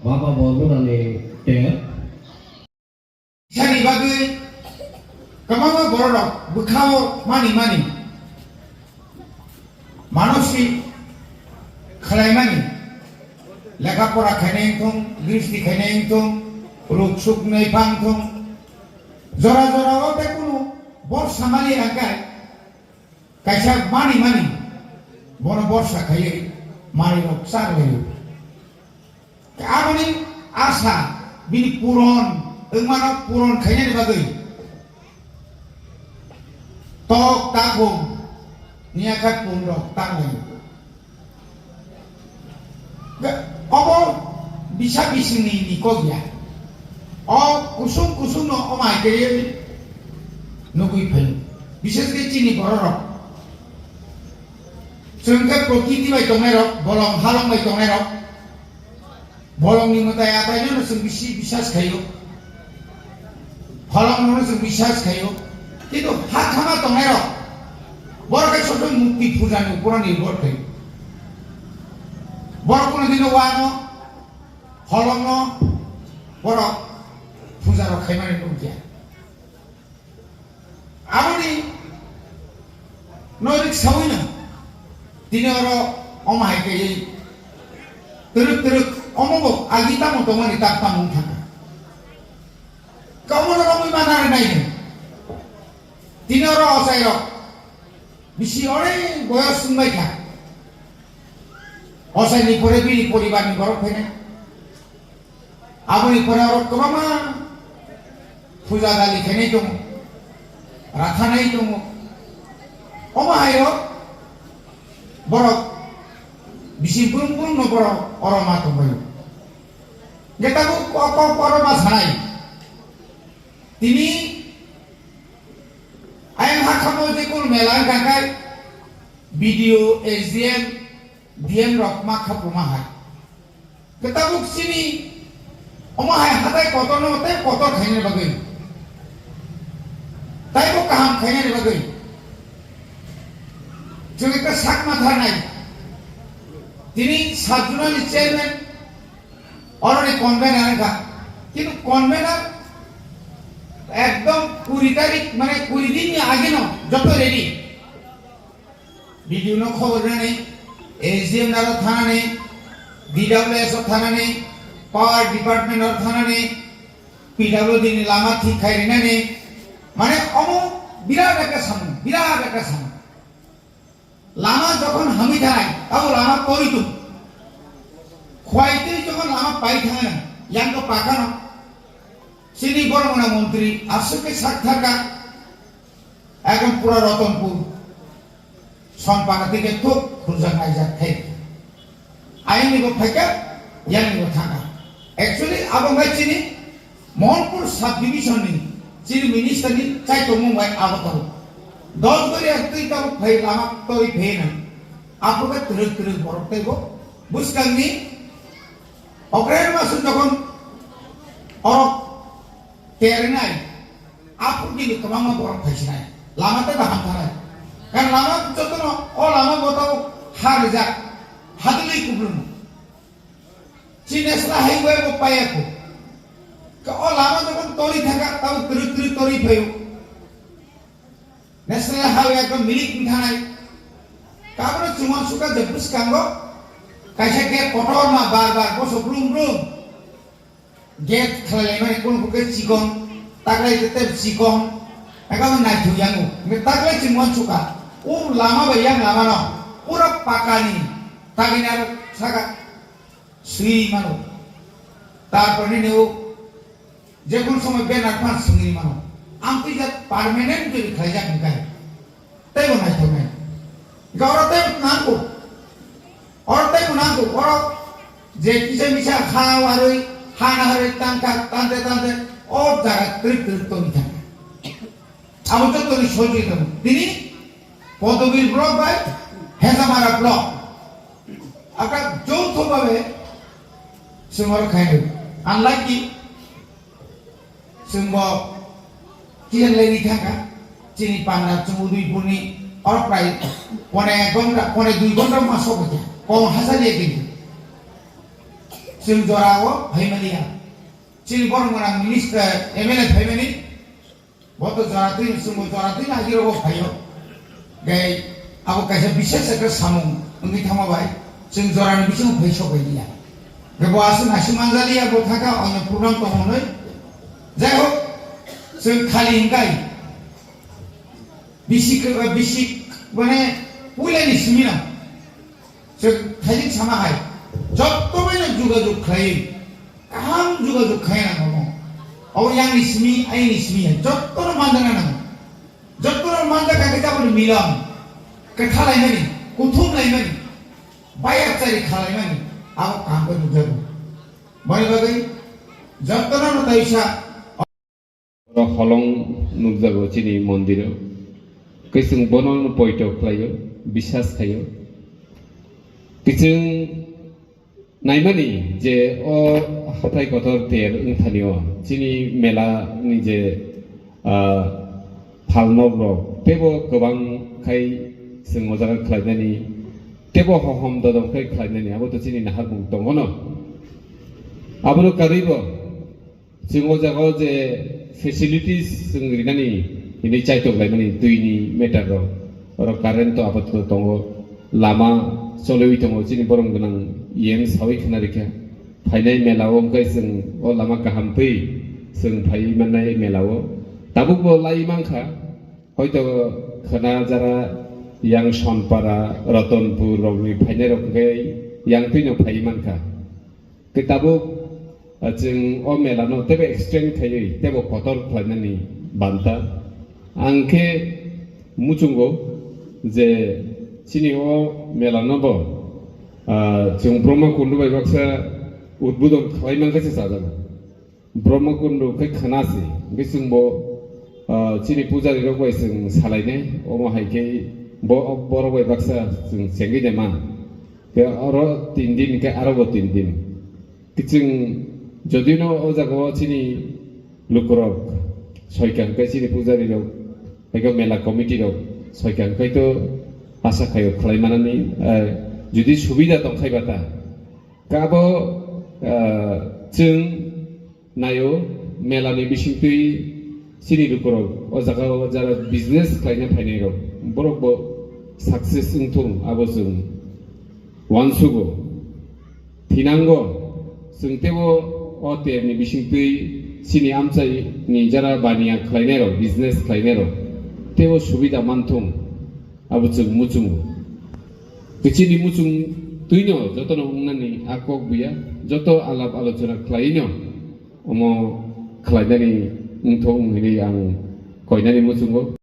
Bapak Borgunane Ter Sari bagi kemana borok bekau mani manusia kelai mani lega pora kene tung gristi kene tung ruk suk nei pang tung zora ote kuno bor samali angkai kaisa mani bono borsa kaya mari rok sar leyu Keamani asa bini puron, engmana puron kayaknya dibagai. Tok tabung, niakat pundok tangan. Apa bisa bisini ni kau ya? Oh kusung no omai kaya nukui pen. Bisa sekecil ni borok. Sehingga prokiti baik tongerok, bolong halong baik tongerok. Bolong ni mata atanya nusung bisa kayu, bolong nusung bisa kayu, itu hak sama tongero, borok itu sudah mukti puja ni ukuran ni borok kayu, borok pun nanti wano, bolong no, borok puja rok kayu mana pun dia, apa ni, norik sawina, tini orang omai kayu, teruk omong agita mo tongan itak tamung thaka kamu orang mana naik tinoro saya bisi orang boyos sumbai kah osai ni pore bini poriban ni borok kene abu ni pore orang kemana puja dali kene itu rathana itu omah ayo borok bisi pun no borok orang matu bayu kita bu apa orang masai ini ayam hak kamu dekul melang kakai video SDM DM rock makha pumahai kita bu sini omahai hatai kotor no te kotor khaine bagai tai bu kaham khaine bagai jadi kita sak matha nai তিনি সাতজনের chairman already convener কা কিন্তু convener একদম 20 তারিখ মানে 20 দিন আগে ন যত রেডি ভিডিও নো খবর নেই এসডিএম নার থানা নেই ডিডব্লিউএস থানা নেই পাওয়ার ডিপার্টমেন্ট অর থানা নেই পিডব্লিউডি নি লামা ঠিক খাইরি না নেই মানে বিরাট একটা সামনে লামা যখন হামি থানায় তাও লামা করিত খোয়াইতে যখন লামা পাই থানা ইয়াঙ্গ পাকানো সিনি বড়মনা মন্ত্রী আসকে সাক থাকা একদম পুরা রতনপুর সনপাড়া থেকে খুব খুঁজা খাইজা খাই আইনি গো ফাইকা ইয়াঙ্গ গো থাকা অ্যাকচুয়ালি আবঙ্গাই চিনি মোহনপুর সাব ডিভিশন নি চিনি মিনিস্টার নি চাইতো মুম্বাই আবতার 10 করে একটুই তো ভাই লামা তোই ভেনা আপনাকে তুরুত বরতে গো বুঝকাংনি অগ্রায়ণ মাস যখন অরক তেরে নাই আপনি কি কমামা বরক খাইছ নাই লামাতে দাহাম থারায় কারণ লামা যতন ও লামা বতাও হার যা হাদলি কুবলুন চিনেসলা হাইওয়ে গো পায়াকো ও লামা যখন তরি থাকা তাও তুরুত তরি ভেও National Highway একদম মিলিক থানায় কাবরে চুমন সুকা জবুস কাঙ্গো কাইসা কে পটর মা বারবার বসো ব্রুম গেট খালে মানে কোন কুকে চিকন তাকলাই যেতে চিকন একদম নাই ধুয়াঙ্গো তাকলাই চুমন সুকা ও লামা বাইয়াং লামা ন পুরো পাকানি তাকে আরো থাকা সুই মানো তারপরে নেও যে কোনো সময় বেনার পাঁচ সঙ্গী মানো আমি যা পার্মানেন্ট যদি খাই যাক গায়ে তাই বানাই থাকবে গৌরতে নাঙ্গো অর্থে নাঙ্গো বড় যে কিসে মিশা খাও আর ওই হানা হারে টানতে টানতে ও জায়গা তৃপ্ত থাকে আমি তো তুমি সহযোগিতা তিনি পদবীর ব্লক বাই হেজামারা ব্লক আপনার যৌথভাবে সুমর খাইনি আনলাকি সুম্ব কিজন লেনি থাকা চিনি পান্না চৌধুরীপুরনি আর প্রায় পনে 2 ঘন্টা মাস হবে কম হাজারিয়ে কিন্তু जों जराओ भाइमानिया चिनि बरमना मिनिस्टार एमएलए भाइमानि बतो जराति सुमो जराति नागिरो भाइयो गै आबो कायसा बिशेष एक सामु अंगि थामाबाय जों जरानि बिसं भाइसो बायदिया गबो आसु नासि मानजालिया बथाका अन्य प्रग्राम दङनै जाय होक जों खालि इंगाय बिसिक माने पुइलानि सिमिना जों थाइजिं सामाहाय যতবেলে যোগাযোগ খাই কাম যোগাযোগ খাই না কোনো ও ইয়াং ইসমি আই ইসমি যতর মানদানা না যতর মানদা কাকে যাবনি মিলন কে খালাইমানি কুথুম লাইমানি বাইয়া চারি খালাইমানি আও কাম করে বুঝাবো বলে বাগৈ যতর নতাইসা হলং নুকজাগো চিনি মন্দির কইসং বনন পয়টো খাইयो বিশ্বাস খাইयो কিচং नायमानि जे ओ हाथाय गथर तेर उंथानियो चिनि मेला नि जे फालनग रक तेबो गोबां खाय जों मोजां खालायनायनि तेबो हहम ददम खाय खालायनायनि आबो तो चिनि नाहार बुं दङ न आबो कारिबो जों ओ जागाव जे फेसिलिटीज जों रिनानि इनि चाइटक लायमानि दुइनि मेटार र कारेन्ट तो आबो तो दङ लामा चलוי दङ चिनि बरम गोनां यें सावै खोनारिखा फायनाय मेलाव ओमफ्राय जों अ लामा गाहाम फै जों फाय माननाय मेलाव दाबो लाई मांखा हयतो खोना जारा यां सनपारा रतनपुर रगनि फायनाय रखै यां फैनो फाय मानखा के दाबो जों अ मेलानो तेबे एक्सटेन्ड खायै तेबो कतर खालायनानै बान्ता आंखे मुचुंगो जे चिनि अ मेलानोबो जों ब्रह्मकुंड बायबाक्सा उद्बोधन खालायनांगौसो जाजागौ ब्रह्मकुंड खै खोनासै बे जोंबो चिनि पुजारि रगबाय जों सालायनाय अमाहायखै बर' बायबाक्सा जों सेंगिनाय मान बे आरो 3 दिन के आरो 3 दिन जों যদিও ও জায়গা চিনি লোকরক সয়কাংকে চিনি পুজারি রক এগো মেলা কমিটি রক সয়কাংকে তো আশা খায় খালাইমানানি যদি সুবিধা দंखायबाता गाबो जों नायो मेलानि बिसिंतै सिनि रुकरक ओ जागाव जारा बिजनेस खालायना फायनाय रक बरकबो साक्सेस उंथुं आबो जों वानसुगो थिनांगो जों तेबो अ तेरनि बिसिंतै सिनि आमचाइनि जारा बानिया खालायनाय रक बिजनेस खालायनाय रक तेबो सुबिदा मानथुं आबो जों मुचुं Kecil mucung tuino, joto nongani akok biya, joto alap alocona klaino, omo klainani untong ini yang koinani mucungo.